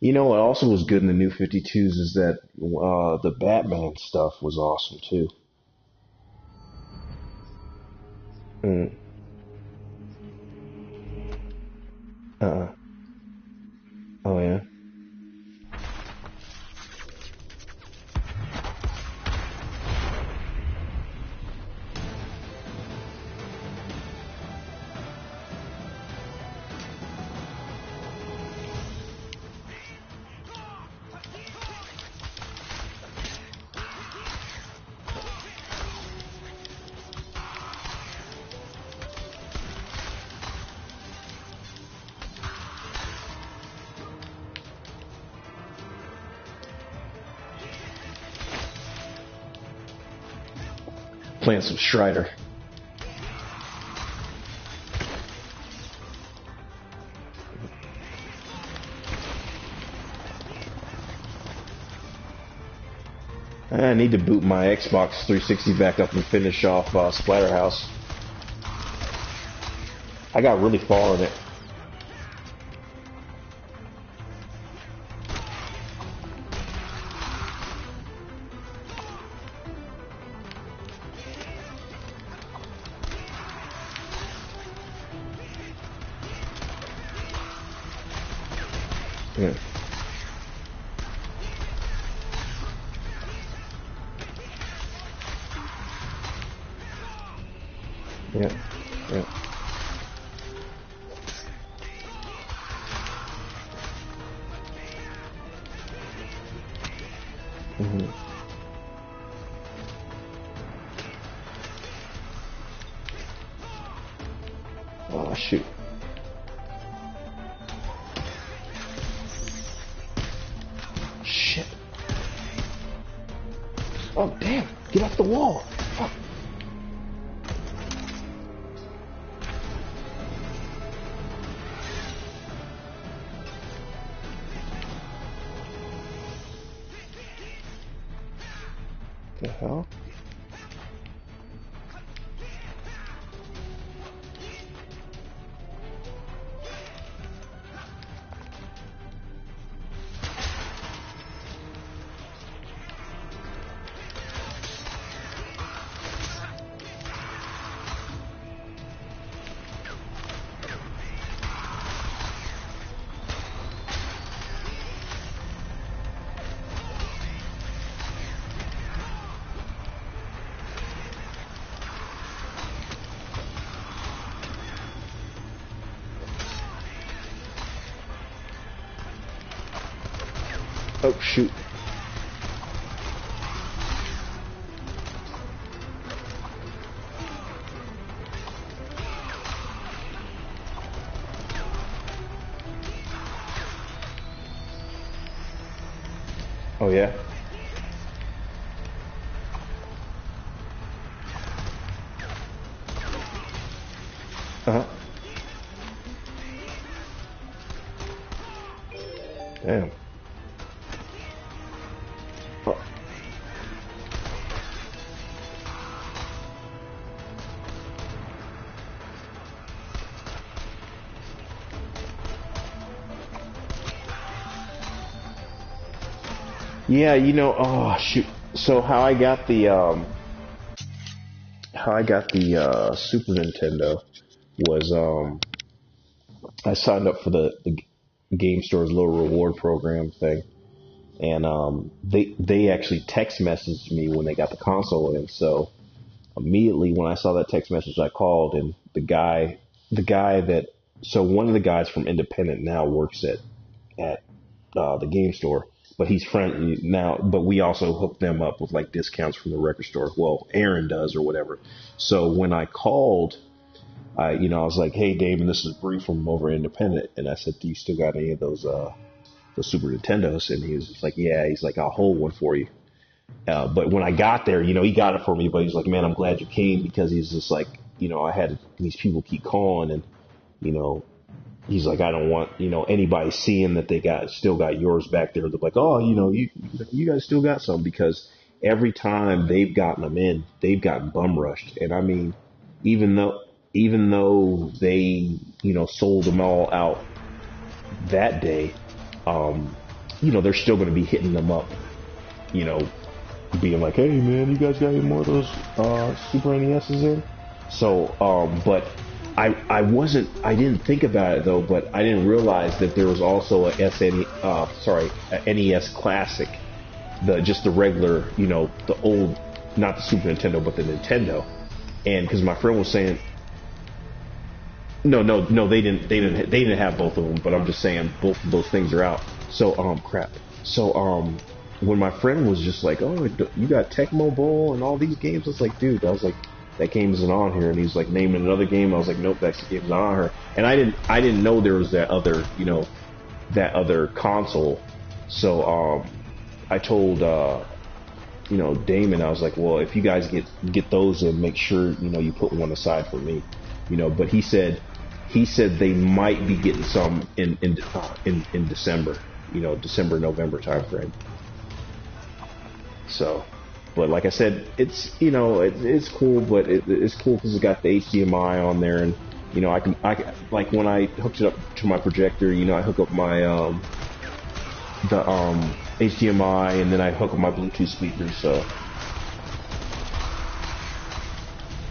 You know what also was good in the new 52s is that the Batman stuff was awesome too. Mm. Uh. Oh yeah. Playing some Strider. I need to boot my Xbox 360 back up and finish off Splatterhouse. I got really far in it. Yeah. Yeah. Yeah. Hmm. Oh shoot. Shit. Oh damn. Get off the wall. Fuck. The hell? Oh shoot. Oh yeah. Uh-huh. Damn. Oh. Yeah, oh shoot. So how I got the Super Nintendo was I signed up for the game store's little reward program thing, and they actually text messaged me when they got the console in. So immediately when I saw that text message, I called, and the guy that so one of the guys from Independent now works at the game store, but he's friendly now. But we also hook them up with like discounts from the record store. Well, Aaron does or whatever. So when I called, I was like, "Hey, Damon, this is Bree from over Independent," and I said, "Do you still got any of those Super Nintendos?" And he was just like, "Yeah." He's like, "I'll hold one for you." But when I got there, he got it for me. But he's like, "Man, I'm glad you came," because he's just like, I had these people keep calling, and you know, he's like, I don't want, anybody seeing that they still got yours back there. They're like, oh, you guys still got some, because every time they've gotten them in, they've gotten bum rushed. And I mean, even though they, sold them all out that day, they're still going to be hitting them up, you know, being like, hey man, you guys got any more of those Super NESs in? So, but I didn't think about it though, but I didn't realize that there was also a NES Classic, just the regular, the old, not the Super Nintendo, but the Nintendo. And because my friend was saying, no, they didn't have both of them, but I'm just saying both of those things are out. So, crap. So, when my friend was just like, oh, you got Tecmo Bowl and all these games, I was like, dude, I was like, that game isn't on here. And he's like, naming another game. I was like, nope, that game's not on here. And I didn't know there was that other, that other console. So, I told, Damon, I was like, well, if you guys get those in, make sure, you put one aside for me, but he said they might be getting some in December, December, November time frame. So, but like I said, it's, it's cool, but it's cool because it's got the HDMI on there, and, I can like when I hooked it up to my projector, I hook up my, the HDMI, and then I hook up my Bluetooth speakers, so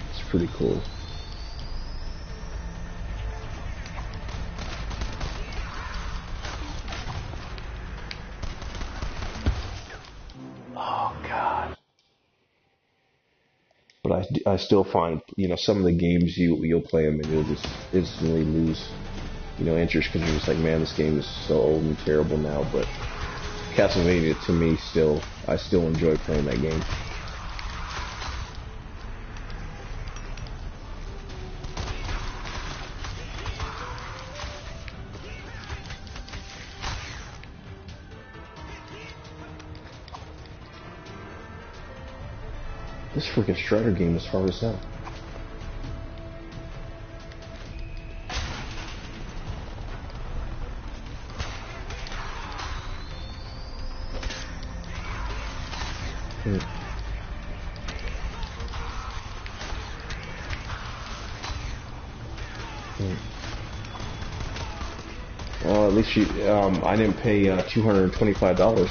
it's pretty cool. Oh God! But I still find, some of the games you'll play them and you'll just instantly lose, interest, because you're just like, man, this game is so old and terrible now. But Castlevania, to me, I still enjoy playing that game. This freaking Strider game is hard as hell. Well, at least I didn't pay $225.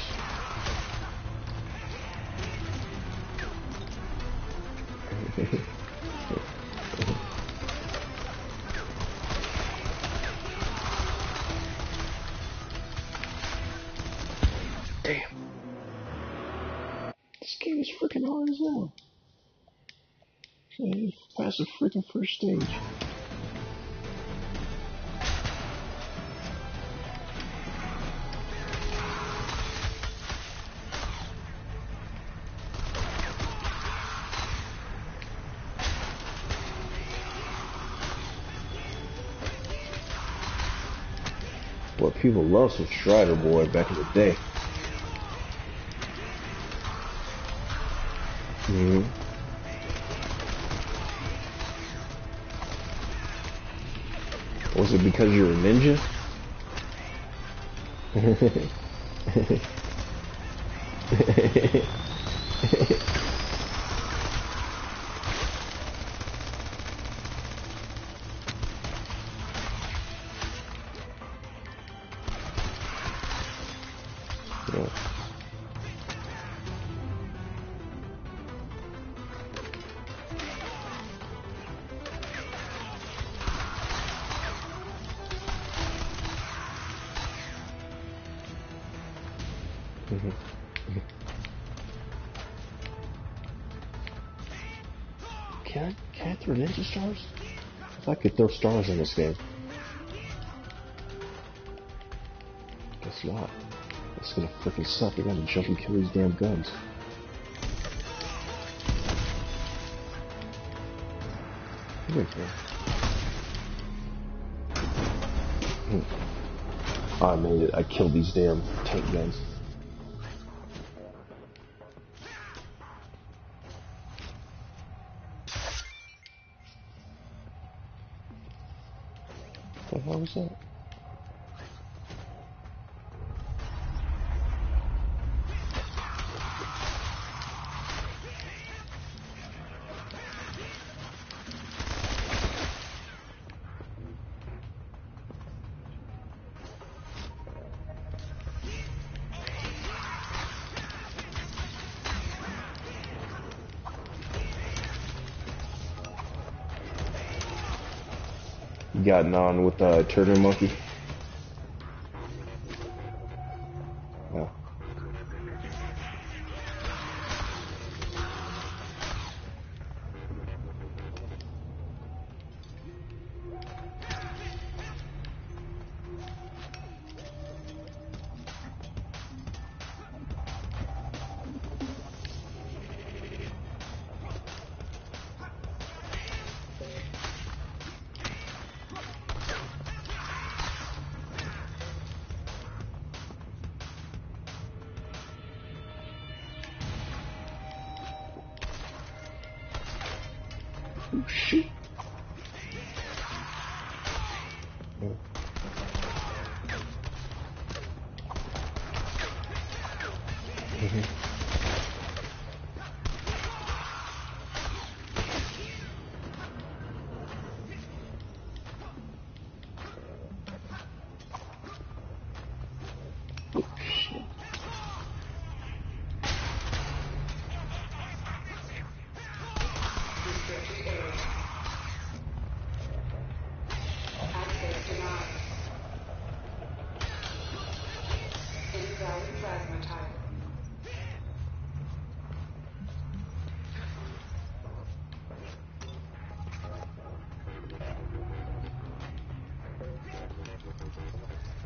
Damn. This game is freaking hard as hell. Okay, past the freaking first stage. Boy, people love some Strider, boy, back in the day. Was it because you're a ninja? Can I throw ninja stars? If I could throw stars in this game. Guess not. It's gonna freaking suck. I gotta jump and kill these damn guns. I made it. I killed these damn tank guns. What the hell was that? You gotten on with Turner Monkey? No. Oh shit. Oh.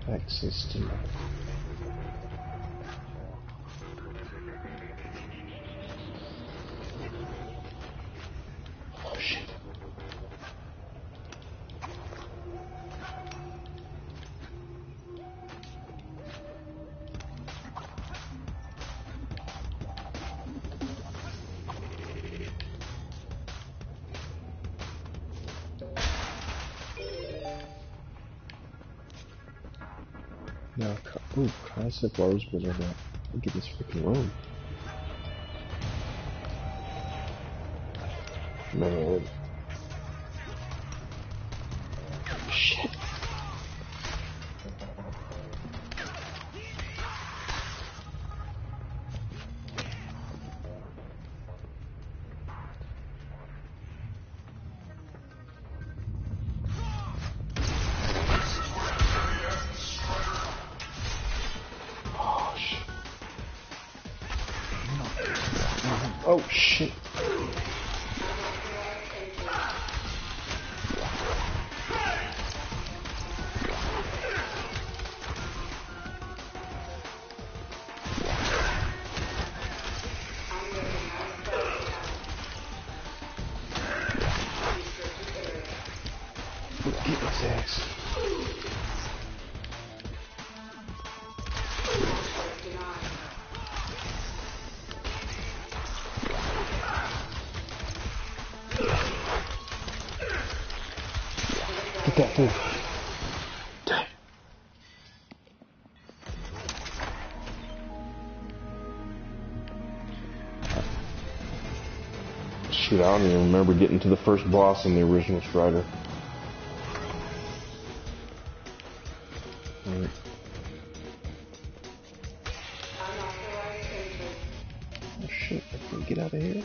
Access to oh shit. No, ooh, concept Rose was over there. Look at this freaking room. Man. Shit. Oh shit. Get his ass. Get that thing. Damn. Shoot, I don't even remember getting to the first boss in the original Strider. Right. Oh shit, I can't get out of here.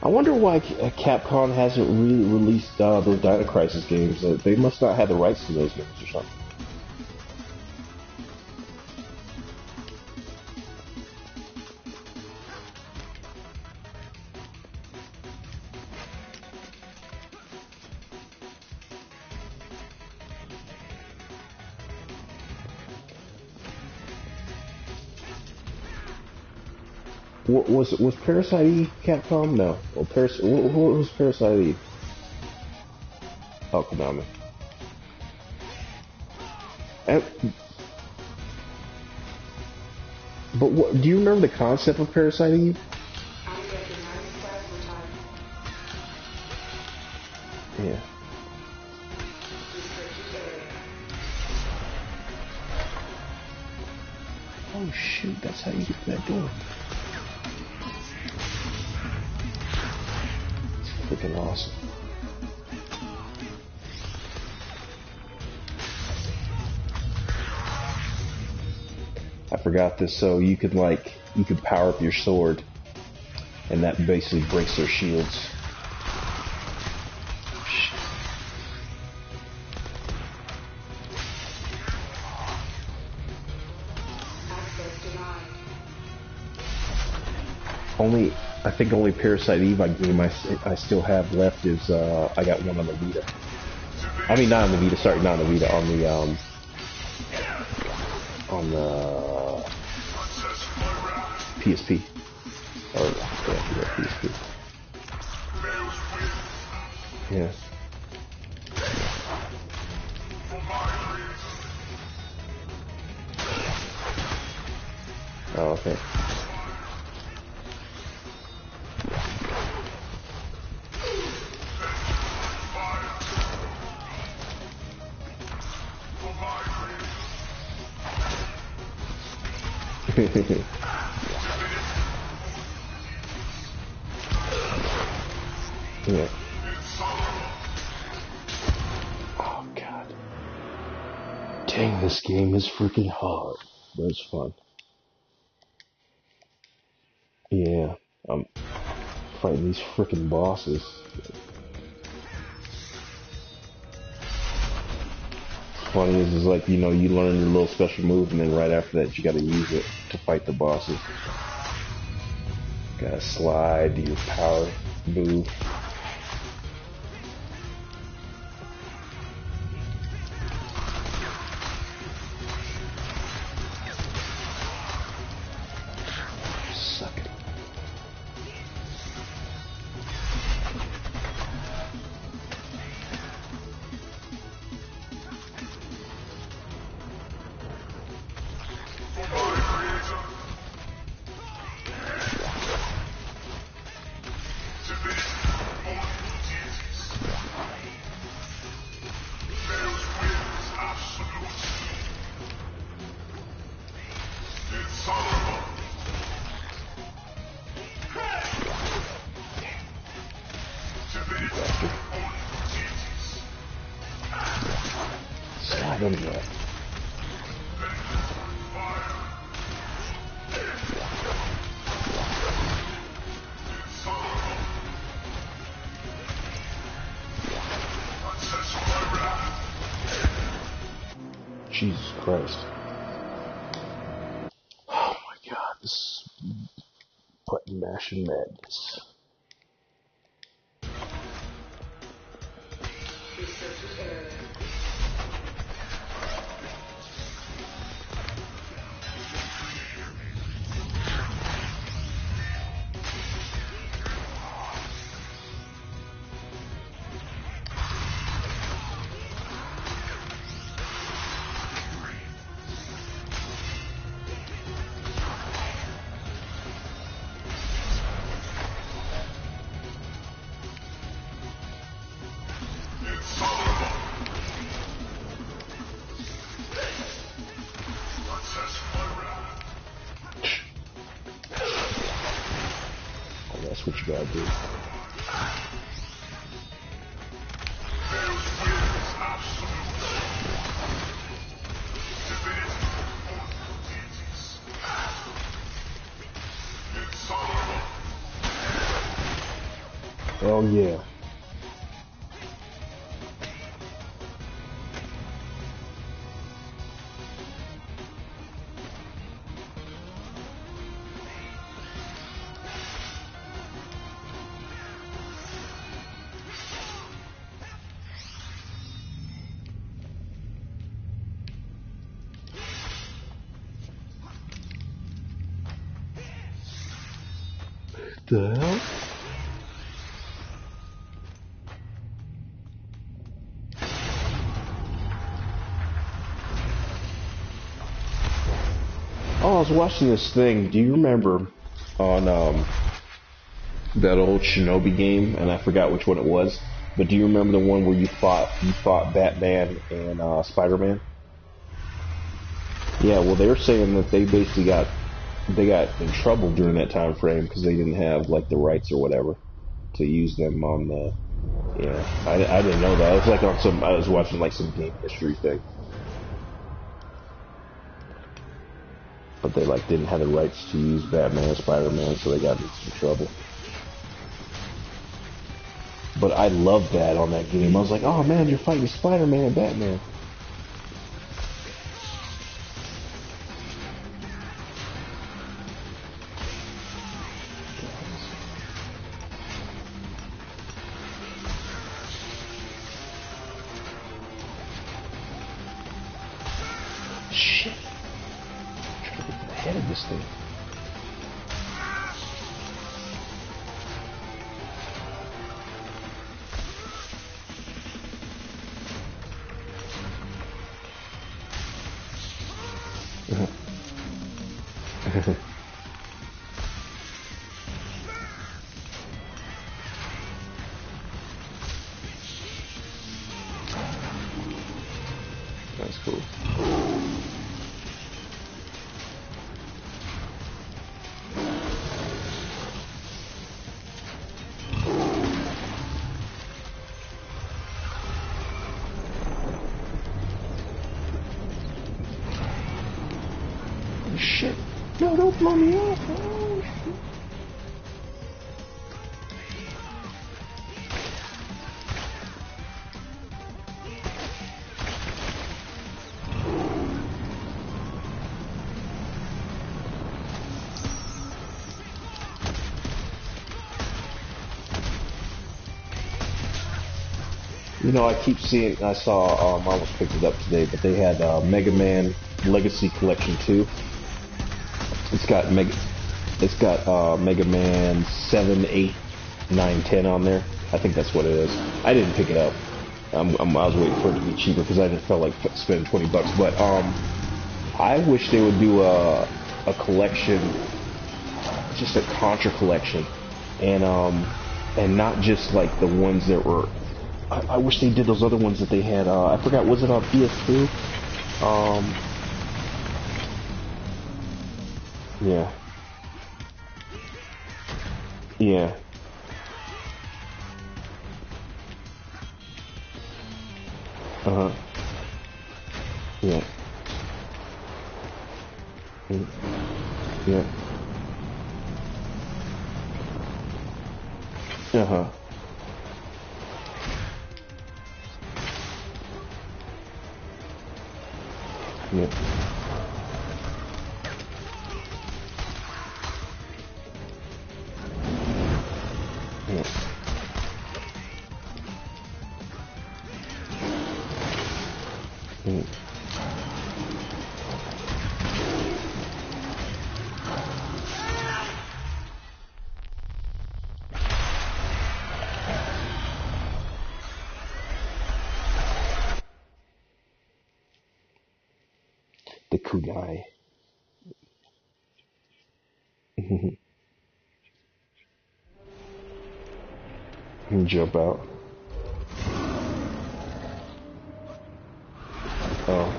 I wonder why Capcom hasn't really released those Dino Crisis games. They must not have the rights to those games or something. Was Parasite Eve Capcom? No. Well, what was Parasite Eve? Oh, Konami. But what, do you remember the concept of Parasite Eve? Yeah. Oh shoot, that's how you get to that door. It's freaking awesome. I forgot this. So you could power up your sword, and that basically breaks their shields. I think only Parasite Eve game I still have left is I got one on the Vita. I mean, not on the Vita. Sorry, not on the Vita. On the PSP. Or yeah, PSP. Yeah. Oh, okay. Yeah. Oh god. Dang, this game is freaking hard, but it's fun. Yeah, I'm fighting these freaking bosses. Funny is like, you learn your little special move, and then right after that you gotta use it to fight the bosses. Gotta slide, do your power move. Suck it. Slide under that. Jesus Christ. Oh my god, this button mashing madness. That's what you gotta do. Oh yeah. The hell? Oh, I was watching this thing. Do you remember on that old Shinobi game? And I forgot which one it was. But do you remember the one where you fought Batman and Spider-Man? Yeah. Well, they were saying that they basically got in trouble during that time frame because they didn't have like the rights or whatever to use them on the. Yeah, I didn't know that. It was like on some. I was watching like some game history thing. but they like didn't have the rights to use Batman and Spider-Man, so they got in some trouble. But I loved that on that game. I was like, oh man, you're fighting Spider-Man and Batman. Shit. I'm trying to get to the head of this thing. That's cool. Shit. No, don't blow me up. Oh, shit. You know, I keep seeing, I saw, I almost picked it up today, but they had Mega Man Legacy Collection 2. It's got Mega Man 7, 8, 9, 10 on there. I think that's what it is. I didn't pick it up. I was waiting for it to be cheaper because I didn't feel like spending $20. But I wish they would do a collection, just a Contra collection, and not just like the ones that were. I wish they did those other ones that they had. I forgot. Was it on PS2? Yeah. Yeah. Uh-huh. Yeah. Mm. Yeah. Uh-huh. Yeah. Yeah. Mm. The kunai. Jump out. Oh.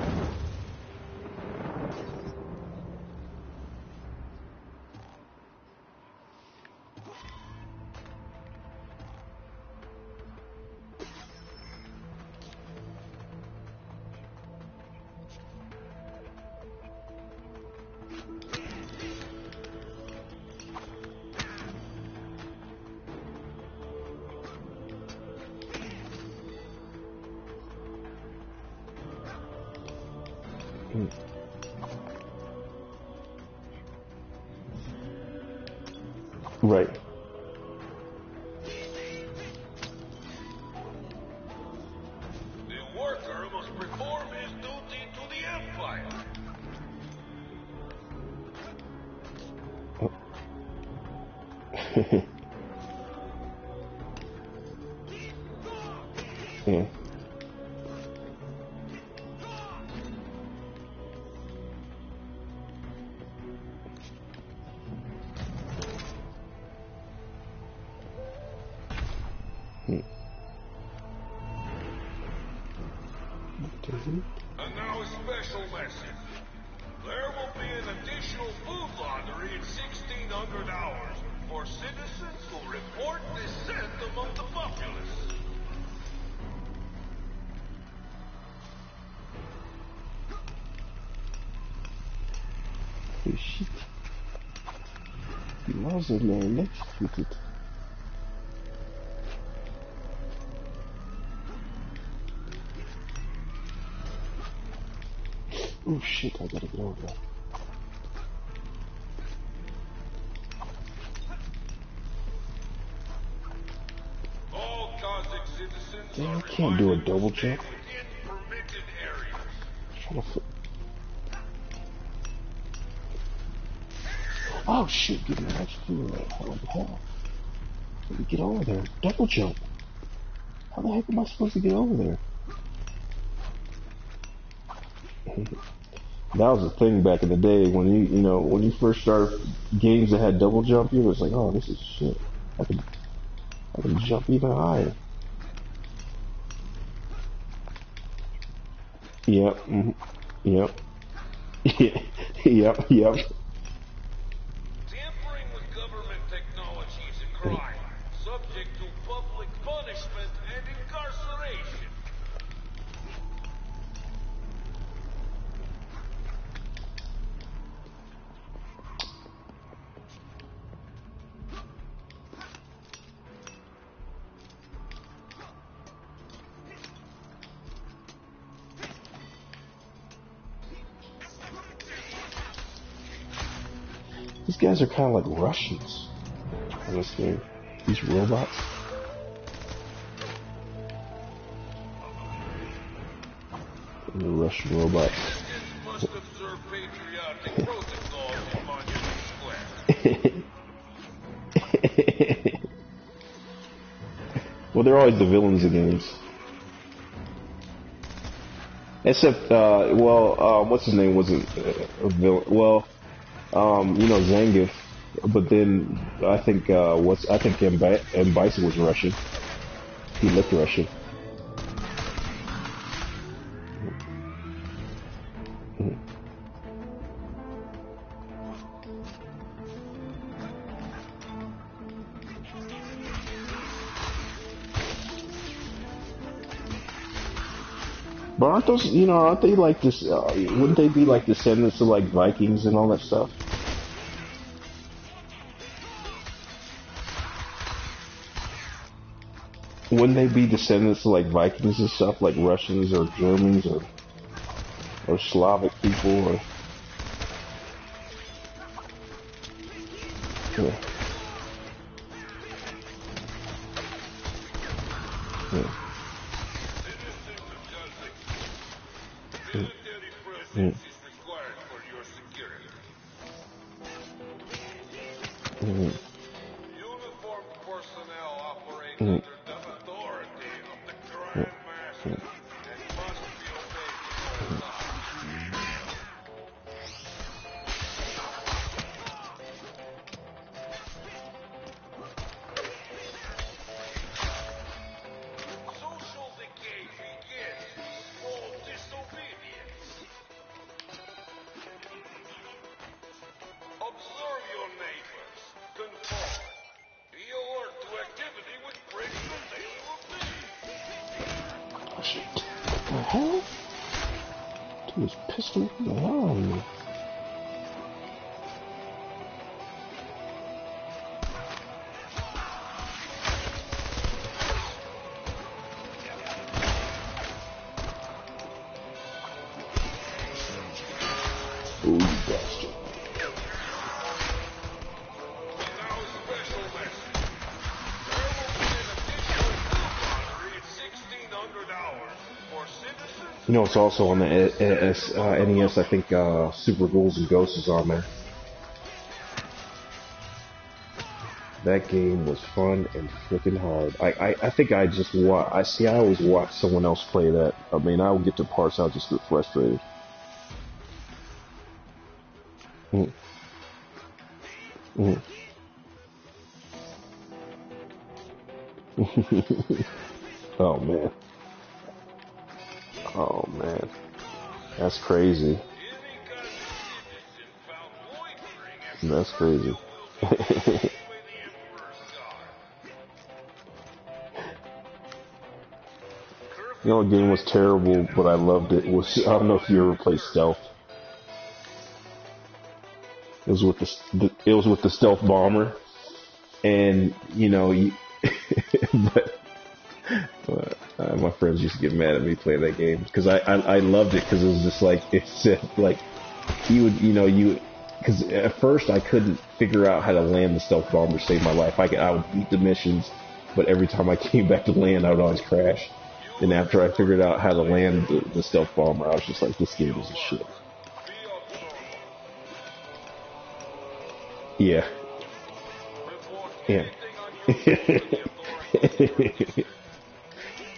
Mm. Right. The worker must perform his duty to the Empire. Oh. Yeah. Mm. And now a special message. There will be an additional food lottery at 1600 hours for citizens who report dissent among the populace. Oh shit. Muzzle man, electrocuted. Oh shit, I gotta get over there. All Kazakh citizens Damn, are I can't do a reminded double to stay jump. within permitted areas. Trying to flip. Oh shit, get me electrocuted. How the hell? Let me get over there. Double jump. How the heck am I supposed to get over there? That was the thing back in the day when when you first started games that had double jump, you was like, oh, this is shit. I can jump even higher. Yep. Yep. Yep. Yep. Tampering with government technology is a crime, subject to public punishment and incarceration. These guys are kind of like Russians in this game. These robots. The Russian robots. Citizens must observe patriotic protocols in Monument Square. Well, they're always the villains of games. Except, what's his name wasn't a villain. Well, Zangief. But then I think M. Bison was Russian. He looked Russian. But aren't they like this, wouldn't they be like descendants of like Vikings and all that stuff? Wouldn't they be descendants of like Vikings and stuff, like Russians or Germans or Slavic people or... Yeah. Yeah. Military presence is required for your security. Uniformed personnel operate under the authority of the Grand Master and must be obeyed at all times. Social decay begins with small disobedience. Observe your neighbors. Conform. Be alert to activity which breaks the daily routine. Oh shit. What the hell? Dude is pissing the hell out of me. Oh, you bastard. Now a special message. There will be an additional food lottery at 1600 hours for citizens. It's also on the NES, I think Super Ghouls and Ghosts is on there. That game was fun and freaking hard. I think I just I always watch someone else play that. I mean, I would get to parts, I'll just get frustrated. Mm. Mm. Oh man. Oh man. That's crazy. That's crazy. You know, the game was terrible, but I loved it. Was I don't know if you ever played Stealth. It was with it was with the stealth bomber, and but my friends used to get mad at me playing that game because I loved it because it was just like it said like you would because at first I couldn't figure out how to land the stealth bomber to save my life. I would beat the missions, but every time I came back to land, I would always crash. And after I figured out how to land the stealth bomber, I was just like, this game is a shit. Yeah. Yeah.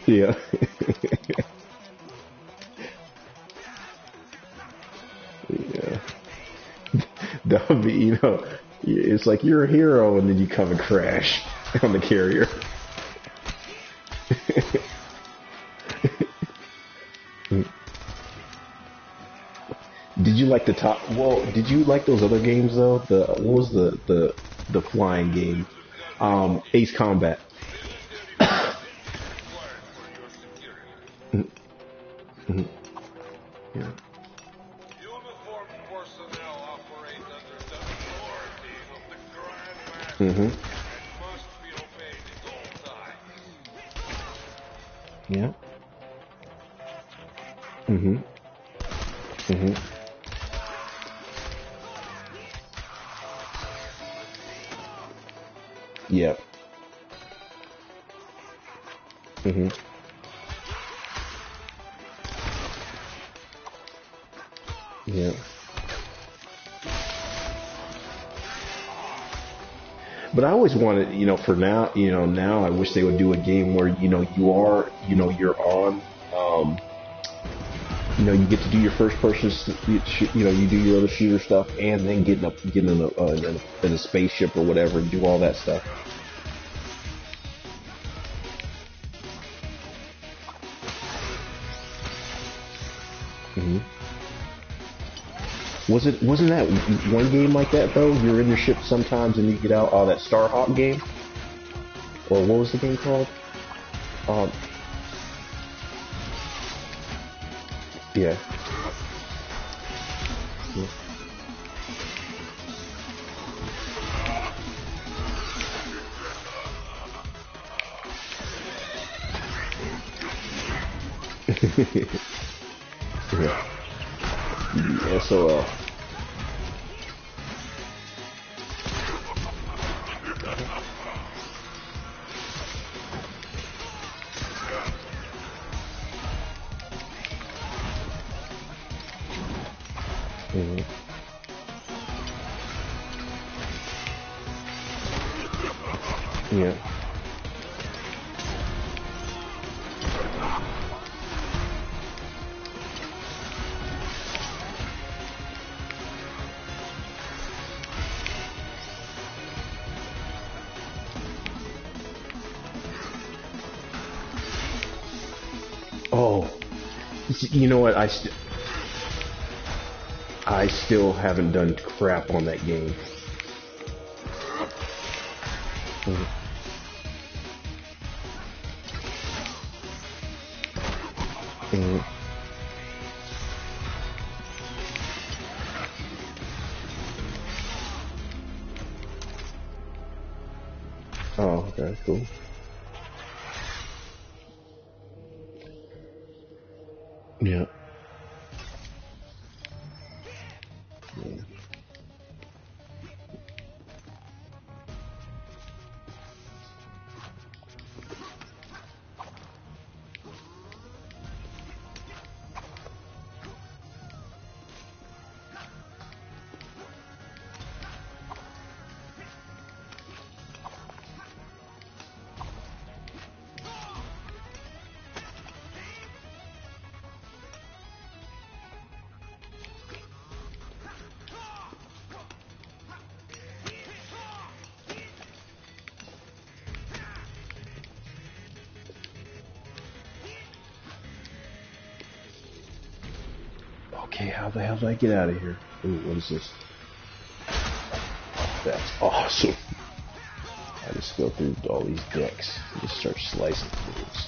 Yeah. Yeah. That would be, it's like you're a hero and then you come and crash on the carrier. Did you like did you like those other games though? What was the flying game? Ace Combat. Mhm. Yeah. Uniformed personnel operate under the authority of the Grand Master Mhm. and must be obeyed at all times. Yeah. Mhm. Mhm. Yeah. Mhm. Yeah. But I always wanted, for now, now I wish they would do a game where, you're on, you get to do your first person, you do your other shooter stuff, and then get in a spaceship or whatever and do all that stuff. Hmm. Wasn't that one game like that though? You're in your ship sometimes and you get out. Oh, that Starhawk game, or what was the game called? Um, yeah. Yeah. SOL. Hmm. Yeah. Oh, you know what? I still haven't done crap on that game. Mhm. Mhm. Oh, okay, cool. Yeah. Yeah. Okay, how the hell did I get out of here? Ooh, what is this? That's awesome. I just go through all these decks and just start slicing things.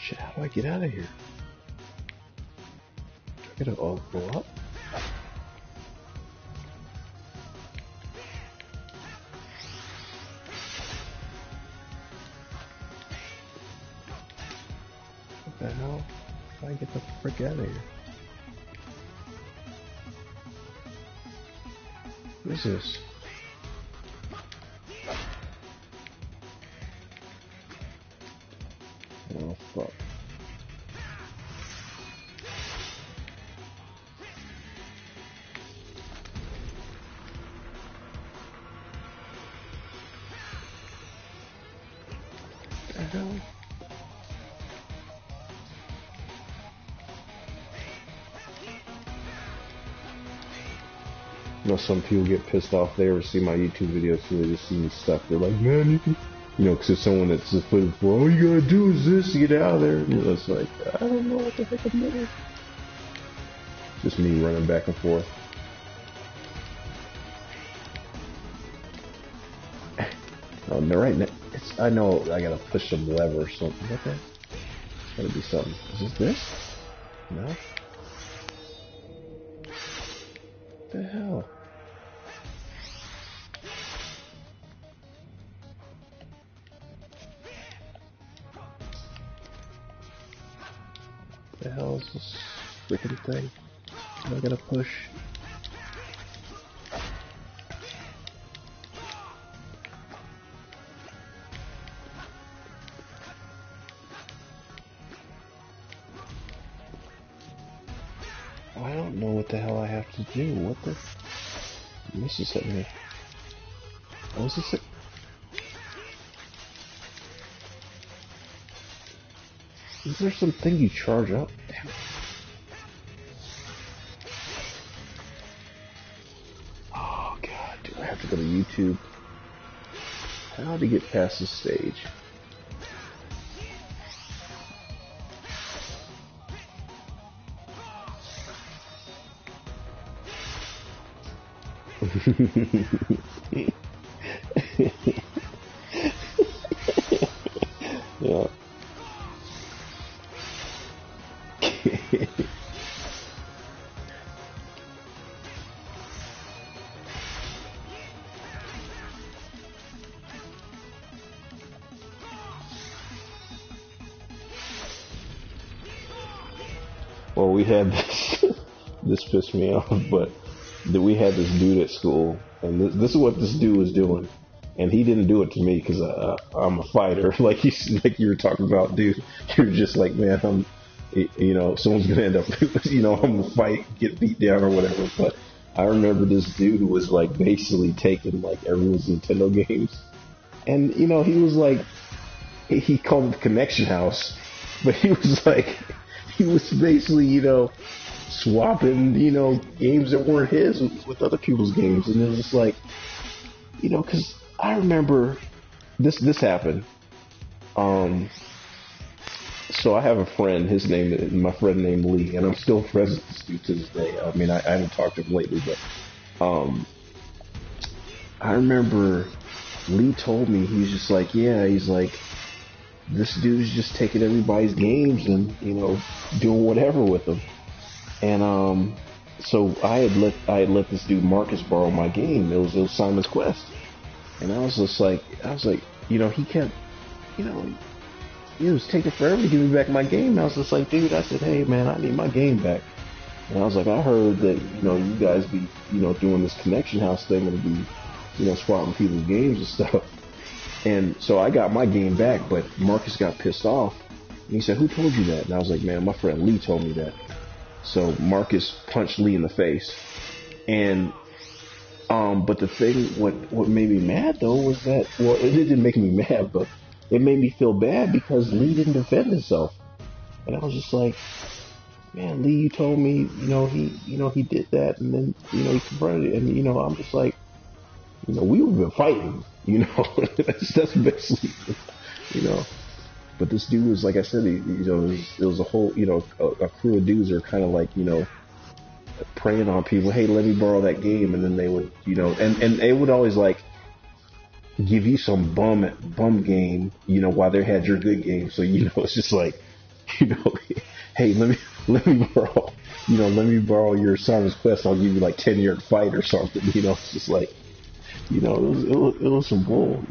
Shit, how do I get out of here? I gotta all go up? What the hell? How do I get the frick out of here? What is this? Oh fuck. What the hell? You know, some people get pissed off. They ever see my YouTube videos, so they just see me stuck. They're like, man, you can, you know, because there's someone that's just put it for, all you gotta do is this to get out of there. And it's like, I don't know what the heck I'm doing. Just me running back and forth. Oh, no, right now, I know I gotta push some lever or something. What the? It's gotta be something. Is this? No? What the hell? What the hell is this freaking thing? I gotta push. I don't know what the hell I have to do. What the? This is hitting me. Oh, is this it? Is there something you charge up? Damn it. Oh god, do I have to go to YouTube? How to get past this stage? Yeah. Well, we had this. This pissed me off, but we had this dude at school, and this is what this dude was doing, and he didn't do it to me because I'm a fighter. Like you were talking about, dude. You're just like, man, you know, someone's gonna end up, you know, I'm gonna fight, get beat down or whatever. But I remember this dude was like basically taking like everyone's Nintendo games, and you know, he was like, he called it the Connection House, but he was like, he was basically, you know, swapping, you know, games that weren't his with other people's games, and it was just like, you know, because I remember this happened. So I have a friend, my friend named Lee, and I'm still friends with this dude to this day. I mean, I haven't talked to him lately, but I remember Lee told me, he's just like, yeah, he's like, this dude's just taking everybody's games and, you know, doing whatever with them. And so I had let this dude Marcus borrow my game. It was Simon's Quest, and I was like, you know, he kept, you know, it was taking forever to give me back my game. And I was just like, dude, I said, hey man, I need my game back. And I was like, I heard that, you know, you guys be, you know, doing this Connection House thing and be, you know, swapping people's games and stuff. And so I got my game back, but Marcus got pissed off. And he said, who told you that? And I was like, man, my friend Lee told me that. So Marcus punched Lee in the face. And but the thing, what made me mad though was that, well, it didn't make me mad, but it made me feel bad because Lee didn't defend himself. And I was just like, man, Lee, you told me, he did that, and then, he confronted it, and, I'm just like, we've been fighting, that's basically, but this dude was, like I said, it was a whole, a crew of dudes that are kind of like, preying on people, hey, let me borrow that game, and then they would, and they would always, like, give you some bum game, while they had your good game, so, it's just like, you know, hey, let me borrow your Simon's Quest. I'll give you like 10-year fight or something. You know, it's just like, it was some bull.